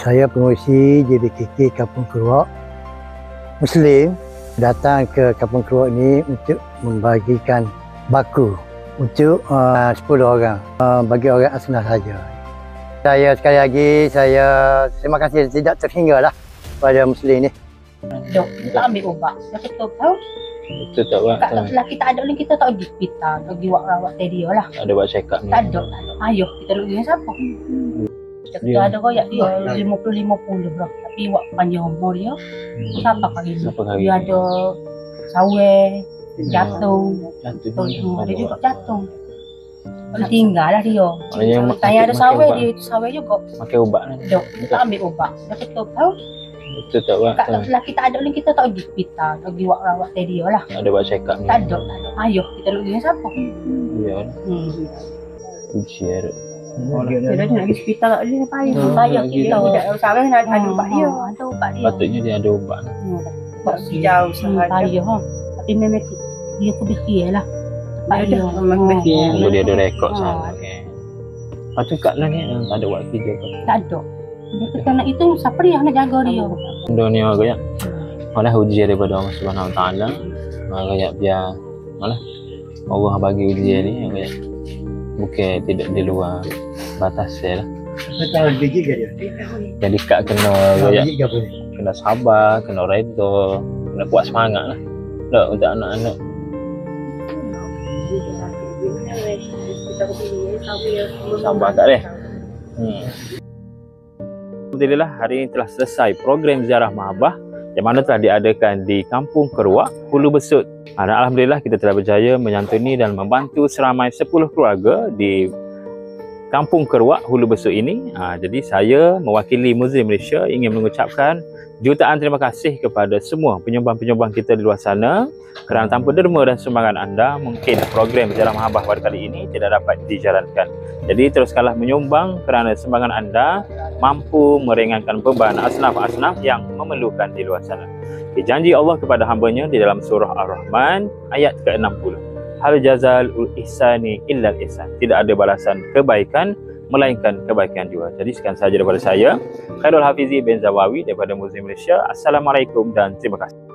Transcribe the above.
Saya pengurusi JBKK Kampung Keruak Muslim datang ke Kampung Keruak ini untuk membagikan baku untuk 10 orang bagi orang Asnaf saja. Saya sekali lagi terima kasih tidak terhinggalah pada Muslim ni. Dok, kita ambil ubat. Kita tahu. Betul tak buat? Lelaki tak ada lagi, kita tak pergi hospital, pergi rawat dia lah. Ada buat check up ni. Tak ada. Ayuh, kita nak pergi siapa? Kita ada royak dia 50-50 lah. Tapi buat panjang umur dia. Siapa kali ni? Dia ada sawai, jantung. Dia juga jantung. Dia tinggal lah dia. Tanya ada sawai dia, itu sawai juga. Makan ubat ni. Dok, kita ambil ubat. Kita tahu. Betul tak buat? Lelaki tak ada lagi, kita tak pergi hospital, pergi rawat dia lah. Ada buat check up ni. Tak ada. Ayuh, kita nak pergi siapa? Ya. Uji ada. Dia nak pergi hospital tak boleh payah kita. Sawai nak ada ubat dia. Ada ubat dia. Patutnya dia ada ubat. Buat sejauh sahaja. Payah. Tapi memang dia kebikiran lah. Payah. Tunggu dia ada rekod sana. Lepas tu kat lah ni tak ada buat kerja ke? Tak ada. Dia kata nak itu siapa dia nak jaga dia. Dunia agak malah ujian daripada Allah Subhanahu Wa Taala. Agak biar malah Allah bagi ujian ni agak bukan tidak di luar batas lah. Betul gigi ke dia? Jadi kak kena sabar, kena redha, kena kuat semangat lah. Tak untuk anak-anak. Sabar tak deh. Alhamdulillah hari ini telah selesai program ziarah Mahabbah yang mana telah diadakan di Kampung Keruak, Hulu Besut. Dan alhamdulillah kita telah berjaya menyantuni dan membantu seramai 10 keluarga di Kampung Keruak, Hulu Besut ini. Jadi saya mewakili Muslim Malaysia ingin mengucapkan jutaan terima kasih kepada semua penyumbang-penyumbang kita di luar sana kerana tanpa derma dan sumbangan anda mungkin program ziarah Mahabbah pada kali ini tidak dapat dijalankan. Jadi teruskanlah menyumbang kerana sumbangan anda mampu meringankan beban asnaf-asnaf yang memerlukan di luar sana. Janji Allah kepada hamba-Nya di dalam surah Ar-Rahman ayat ke-60. Hal jazal ul ihsani illa al ihsan. Tidak ada balasan kebaikan melainkan kebaikan juga. Jadi sekian sahaja daripada saya, Khairul Hafizi bin Zawawi daripada Muslim Malaysia. Assalamualaikum dan terima kasih.